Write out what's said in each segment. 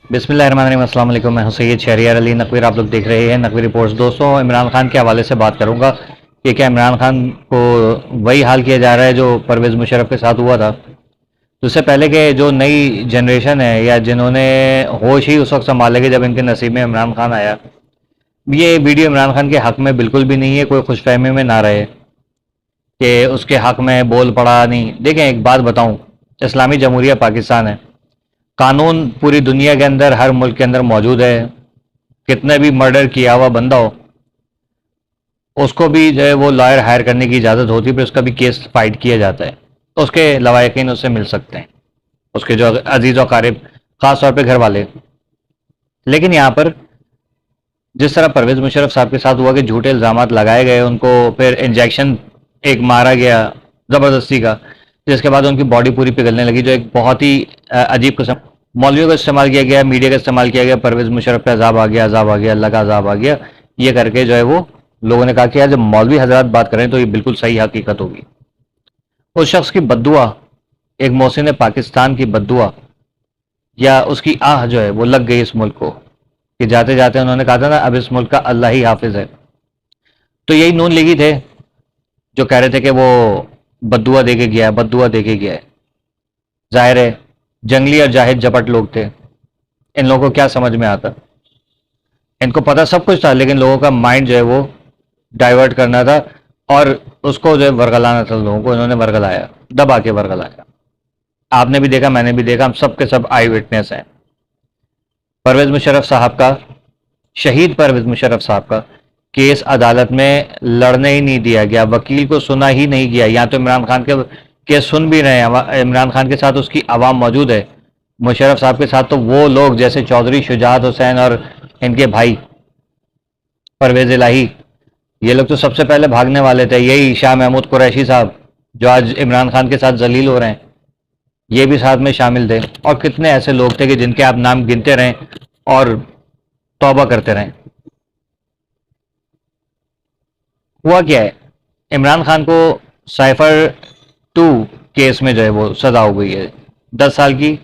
बिस्मिल्लाहिर्रहमानिर्रहीम, अस्सलाम वालेकुम। मैं हूं सैयद शहरियार अली नकवीर। आप लोग देख रहे हैं नकवी रिपोर्ट्स। दोस्तों, इमरान खान के हवाले से बात करूंगा कि क्या इमरान खान को वही हाल किया जा रहा है जो परवेज़ मुशर्रफ के साथ हुआ था। तो उससे पहले के जो नई जनरेशन है या जिन्होंने होश ही उस वक्त संभाले कि जब इनके नसीब में इमरान खान आया, ये वीडियो इमरान खान के हक में बिल्कुल भी नहीं है। कोई खुशफहमी में ना रहे कि उसके हक में बोल पड़ा। नहीं, देखें, एक बात बताऊं, इस्लामी जमहूरिया पाकिस्तान है। कानून पूरी दुनिया के अंदर, हर मुल्क के अंदर मौजूद है। कितने भी मर्डर किया हुआ बंदा हो, उसको भी जो है वो लॉयर हायर करने की इजाज़त होती है, फिर उसका भी केस फाइट किया जाता है, तो उसके लवाहिकीन उससे मिल सकते हैं, उसके जो अजीज़ व क़ारिब, ख़ास तौर पे घर वाले। लेकिन यहाँ पर जिस तरह परवेज़ मुशर्रफ साहब के साथ हुआ कि झूठे इल्ज़ामात लगाए गए, उनको फिर इंजेक्शन एक मारा गया ज़बरदस्ती का, जिसके बाद उनकी बॉडी पूरी पिघलने लगी, जो एक बहुत ही अजीब किस्म। मौलवियों का इस्तेमाल किया गया, मीडिया का इस्तेमाल किया गया, परवेज़ मुशर्रफ पे अजाब आ गया, अजाब आ गया, अल्लाह का अजाब आ गया, ये करके जो है वो लोगों ने कहा कि यार जब मौलवी हजरात बात करें तो ये बिल्कुल सही हकीकत होगी। उस शख्स की बद्दुआ, एक मोहसिन पाकिस्तान की बद्दुआ या उसकी आह जो है वो लग गई इस मुल्क को, कि जाते जाते उन्होंने कहा था ना, अब इस मुल्क का अल्लाह ही हाफिज है। तो यही नून लीगी थे जो कह रहे थे कि वो बद्दुआ दे के गया है, बद्दुआ दे के गया है। जाहिर है जंगली और जाहिद जपट लोग थे। इन लोगों को क्या समझ में आता? इनको पता सब कुछ था, लेकिन लोगों का माइंड जो है वो डाइवर्ट करना था और उसको जो है वर्गलाना था लोगों को। इन्होंने वर्गलाया, दबा के वर्गलाया। आपने भी देखा, मैंने भी देखा, हम सब के सब आई विटनेस हैं। परवेज़ मुशर्रफ साहब का, शहीद परवेज़ मुशर्रफ साहब का केस अदालत में लड़ने ही नहीं दिया गया, वकील को सुना ही नहीं गया। यहाँ तो इमरान खान के केस सुन भी रहे हैं, इमरान खान के साथ उसकी आवाम मौजूद है। मुशर्रफ साहब के साथ तो वो लोग जैसे चौधरी शुजात हुसैन और इनके भाई परवेज़ इलाही, ये लोग तो सबसे पहले भागने वाले थे। यही शाह महमूद कुरैशी साहब जो आज इमरान खान के साथ जलील हो रहे हैं, ये भी साथ में शामिल थे। और कितने ऐसे लोग थे कि जिनके आप नाम गिनते रहें और तौबा करते रहें। हुआ क्या है, इमरान खान को साइफर 2 केस में जो है वो सज़ा हो गई है 10 साल की,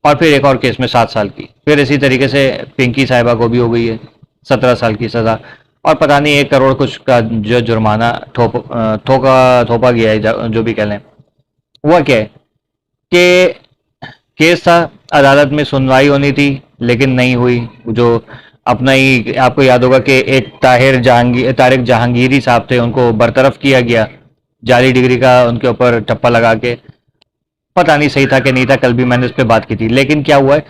और फिर एक और केस में 7 साल की। फिर इसी तरीके से पिंकी साहिबा को भी हो गई है 17 साल की सज़ा, और पता नहीं 1 करोड़ कुछ का जो जुर्माना थोपा गया है, जो भी कह लें। हुआ क्या है कि केस था, अदालत में सुनवाई होनी थी, लेकिन नहीं हुई। जो अपना ही, आपको याद होगा कि एक तारिक जहांगीरी साहब थे, उनको बरतरफ किया गया जाली डिग्री का उनके ऊपर ठप्पा लगा के। पता नहीं सही था कि नहीं था, कल भी मैंने इस पर बात की थी। लेकिन क्या हुआ है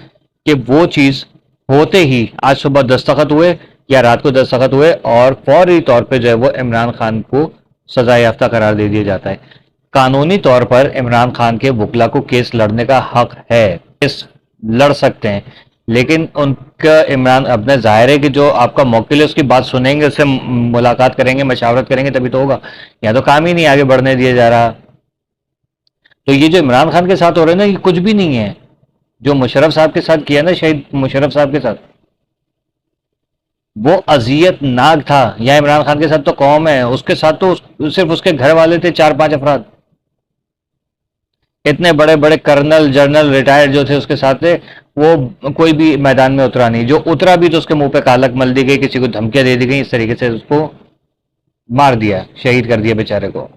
कि वो चीज़ होते ही आज सुबह दस्तखत हुए या रात को दस्तखत हुए, और फौरी तौर पे जो है वो इमरान खान को सजा याफ्ता करार दे दिया जाता है। कानूनी तौर पर इमरान खान के वकला को केस लड़ने का हक है, केस लड़ सकते हैं, लेकिन उनका इमरान अपने ज़ाहिर है कि जो आपका मौकिल है उसकी बात सुनेंगे, उससे मुलाकात करेंगे, मशावरत करेंगे, तभी तो होगा। या तो काम ही नहीं आगे बढ़ने दिया जा रहा। तो ये जो इमरान खान के साथ हो रहा है ना, ये कुछ भी नहीं है। जो मुशर्रफ साहब के साथ किया ना, शहीद मुशर्रफ साहब के साथ, वो अजियतनाक था। या इमरान खान के साथ तो कौम है, उसके साथ तो सिर्फ उसके घर वाले थे, 4-5 अफराद। इतने बड़े बड़े कर्नल जनरल रिटायर्ड जो थे उसके साथ थे, वो कोई भी मैदान में उतरा नहीं। जो उतरा भी तो उसके मुंह पे कालक मल दी गई, किसी को धमकियां दे दी गई, इस तरीके से उसको मार दिया, शहीद कर दिया बेचारे को।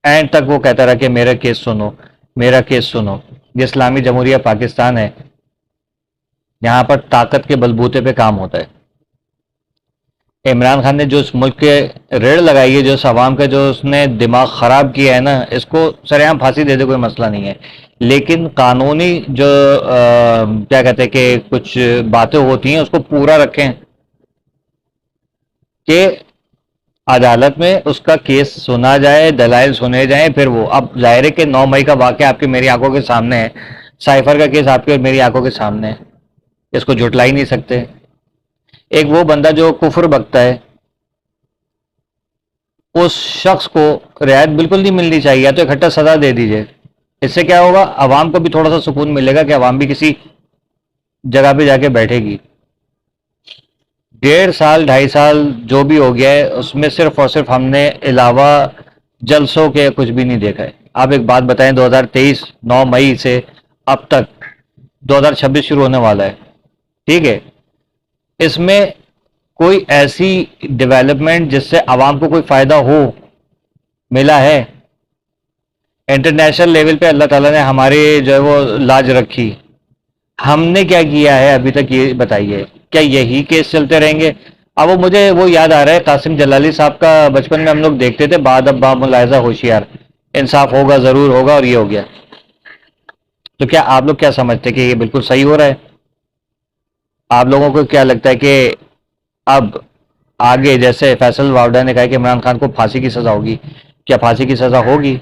एंड तक वो कहता रहा कि मेरा केस सुनो, मेरा केस सुनो। ये इस्लामी जमहूरिया पाकिस्तान है, यहाँ पर ताकत के बलबूते पे काम होता है। इमरान खान ने जो इस मुल्क के रेड़ लगाई है, जो इस आवाम का जो उसने दिमाग ख़राब किया है ना, इसको सरेआम फांसी दे दे, कोई मसला नहीं है। लेकिन कानूनी जो क्या कहते हैं कि कुछ बातें होती हैं, उसको पूरा रखें कि अदालत में उसका केस सुना जाए, दलाइल सुने जाएं, फिर वो। अब जाहिर है कि 9 मई का वाक़या आपकी मेरी आंखों के सामने है, साइफर का केस आपकी और मेरी आंखों के सामने है, इसको झुटला ही नहीं सकते। एक वो बंदा जो कुफर बकता है, उस शख्स को रियायत बिल्कुल नहीं मिलनी चाहिए, या तो इकट्ठा सजा दे दीजिए। इससे क्या होगा, अवाम को भी थोड़ा सा सुकून मिलेगा कि अवाम भी किसी जगह पे जाके बैठेगी। 1.5 साल 2.5 साल जो भी हो गया है, उसमें सिर्फ और सिर्फ हमने अलावा जलसों के कुछ भी नहीं देखा है। आप एक बात बताएं, 2023 9 मई से अब तक 2026 शुरू होने वाला है, ठीक है। इसमें कोई ऐसी डेवलपमेंट जिससे आवाम को कोई फ़ायदा हो मिला है? इंटरनेशनल लेवल पे अल्लाह ताला ने हमारे जो है वो लाज रखी, हमने क्या किया है अभी तक, ये बताइए। क्या यही केस चलते रहेंगे? अब वो मुझे वो याद आ रहा है कासिम जलाली साहब का, बचपन में हम लोग देखते थे, बाद अब्बा मुलायजा होशियार, इंसाफ होगा ज़रूर होगा, और ये हो गया। तो क्या आप लोग क्या समझते हैं कि ये बिल्कुल सही हो रहा है? आप लोगों को क्या लगता है कि अब आगे, जैसे फैसल वावडा ने कहा कि इमरान खान को फांसी की सज़ा होगी, क्या फांसी की सज़ा होगी?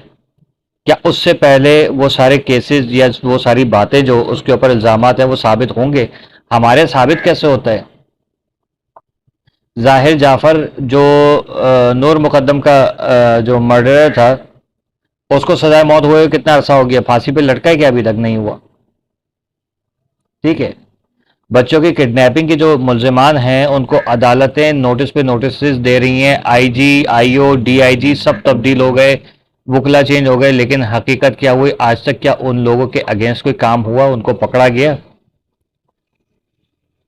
क्या उससे पहले वो सारे केसेस या वो सारी बातें जो उसके ऊपर इल्ज़ामात हैं वो साबित होंगे? हमारे साबित कैसे होता है? जाहिर जाफर जो नूर मुकद्दम का जो मर्डरर था, उसको सजाए मौत हुए कितना अरसा हो गया, फांसी पे लटका है क्या? अभी तक नहीं हुआ, ठीक है। बच्चों की किडनैपिंग के जो मुल्जिमान हैं उनको अदालतें नोटिस पे नोटिस दे रही हैं, आईजी, आईओ, डीआईजी सब तब्दील हो गए, वकला चेंज हो गए, लेकिन हकीकत क्या हुई आज तक? क्या उन लोगों के अगेंस्ट कोई काम हुआ, उनको पकड़ा गया?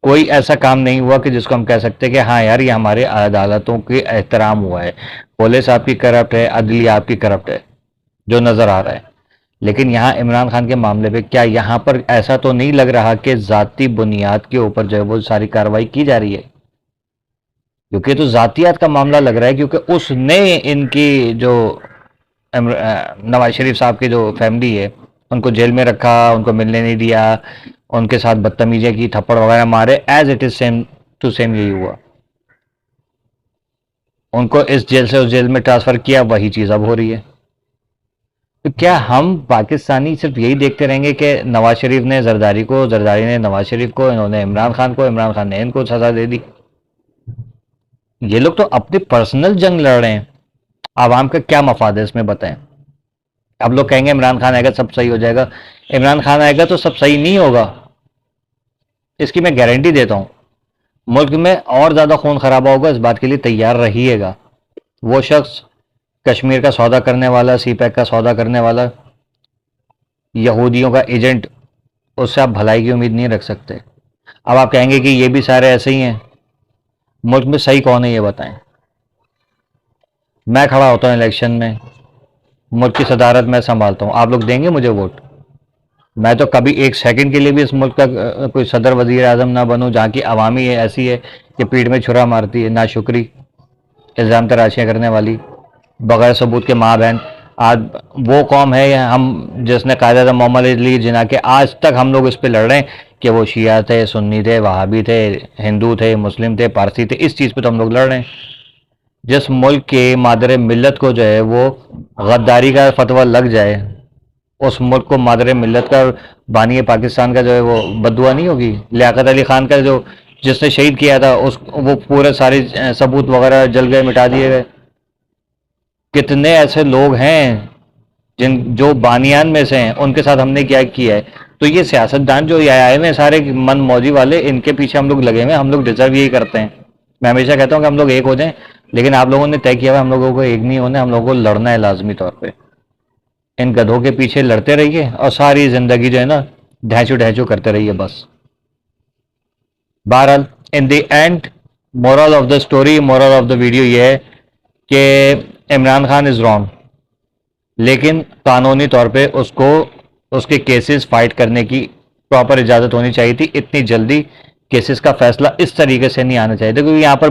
कोई ऐसा काम नहीं हुआ कि जिसको हम कह सकते कि हाँ यार ये हमारे अदालतों के एहतराम हुआ है। पुलिस आपकी करप्ट है, अदलिया आपकी करप्ट है, जो नज़र आ रहा है। लेकिन यहाँ इमरान खान के मामले पे क्या यहाँ पर ऐसा तो नहीं लग रहा कि ज़ाती बुनियाद के ऊपर जो है वो सारी कार्रवाई की जा रही है? क्योंकि तो ज़ातियात का मामला लग रहा है, क्योंकि उसने इनकी जो नवाज शरीफ साहब की जो फैमिली है उनको जेल में रखा, उनको मिलने नहीं दिया, उनके साथ बदतमीजियाँ की, थप्पड़ वगैरह मारे, as it is same to same यही हुआ। उनको इस जेल से उस जेल में ट्रांसफ़र किया, वही चीज़ अब हो रही है। तो क्या हम पाकिस्तानी सिर्फ यही देखते रहेंगे कि नवाज शरीफ ने जरदारी को, जरदारी ने नवाज शरीफ को, इन्होंने इमरान खान को, इमरान खान ने इनको सजा दे दी? ये लोग तो अपनी पर्सनल जंग लड़ रहे हैं, आवाम का क्या मफाद है इसमें बताएं? अब लोग कहेंगे इमरान खान आएगा सब सही हो जाएगा। इमरान खान आएगा तो सब सही नहीं होगा, इसकी मैं गारंटी देता हूं। मुल्क में और ज़्यादा खून खराबा होगा, इस बात के लिए तैयार रहिएगा। वो शख्स कश्मीर का सौदा करने वाला, सी पैक का सौदा करने वाला, यहूदियों का एजेंट, उससे आप भलाई की उम्मीद नहीं रख सकते। अब आप कहेंगे कि ये भी सारे ऐसे ही हैं, मुल्क में सही कौन है ये बताएं? मैं खड़ा होता हूँ इलेक्शन में, मुल्क की सदारत मैं संभालता हूँ, आप लोग देंगे मुझे वोट? मैं तो कभी एक सेकंड के लिए भी इस मुल्क का कोई सदर वजीर आज़म ना बनूं जहाँ की अवामी है ऐसी है कि पीठ में छुरा मारती है, नाशुक्री, इल्ज़ाम तराशियाँ करने वाली, बगैर सबूत के माँ बहन। आज वो कौम है हम जिसने कायद मोहम्मद अली जिन्ना के आज तक हम लोग इस पे लड़ रहे हैं कि वो शिया थे, सुन्नी थे, वहाबी थे, हिंदू थे, मुस्लिम थे, पारसी थे, इस चीज़ पे तो हम लोग लड़ रहे हैं। जिस मुल्क के मादर मिल्लत को जो है वो गद्दारी का फतवा लग जाए, उस मुल्क को मादर मिल्लत का, बानी पाकिस्तान का जो है वो बददुआ नहीं होगी? लियाकत अली खान का जो जिसने शहीद किया था उस वो पूरे सारे सबूत वगैरह जल गए, मिटा दिए गए। कितने ऐसे लोग हैं जिन जो बानियान में से हैं, उनके साथ हमने क्या किया है? तो ये सियासतदान जो ये आए हुए हैं सारे मन मौजी वाले, इनके पीछे हम लोग लगे हुए हैं, हम लोग डिजर्व यही करते हैं। मैं हमेशा कहता हूँ कि हम लोग एक हो जाएं, लेकिन आप लोगों ने तय किया हुआ हम लोगों को एक नहीं होना, हम लोगों को लड़ना है लाजमी तौर पे। इन गधों के पीछे लड़ते रहिए और सारी जिंदगी जो है ना ढैंचू ढैंचू करते रहिए बस। बहरहाल in the end, moral of the story, moral of the video ये है कि इमरान खान इज़ रॉन्ग, लेकिन कानूनी तौर पे उसको उसके केसेस फाइट करने की प्रॉपर इजाज़त होनी चाहिए थी। इतनी जल्दी केसेस का फैसला इस तरीके से नहीं आना चाहिए था, क्योंकि यहाँ पर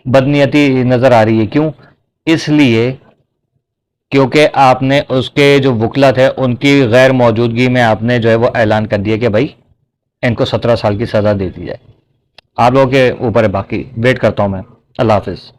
बदनीयती नज़र आ रही है। क्यों? इसलिए क्योंकि आपने उसके जो वकला थे उनकी गैर मौजूदगी में आपने जो है वो ऐलान कर दिया कि भाई इनको 17 साल की सज़ा दे दी जाए। आप लोगों के ऊपर है, बाकी वेट करता हूँ मैं। अल्लाह हाफिज़।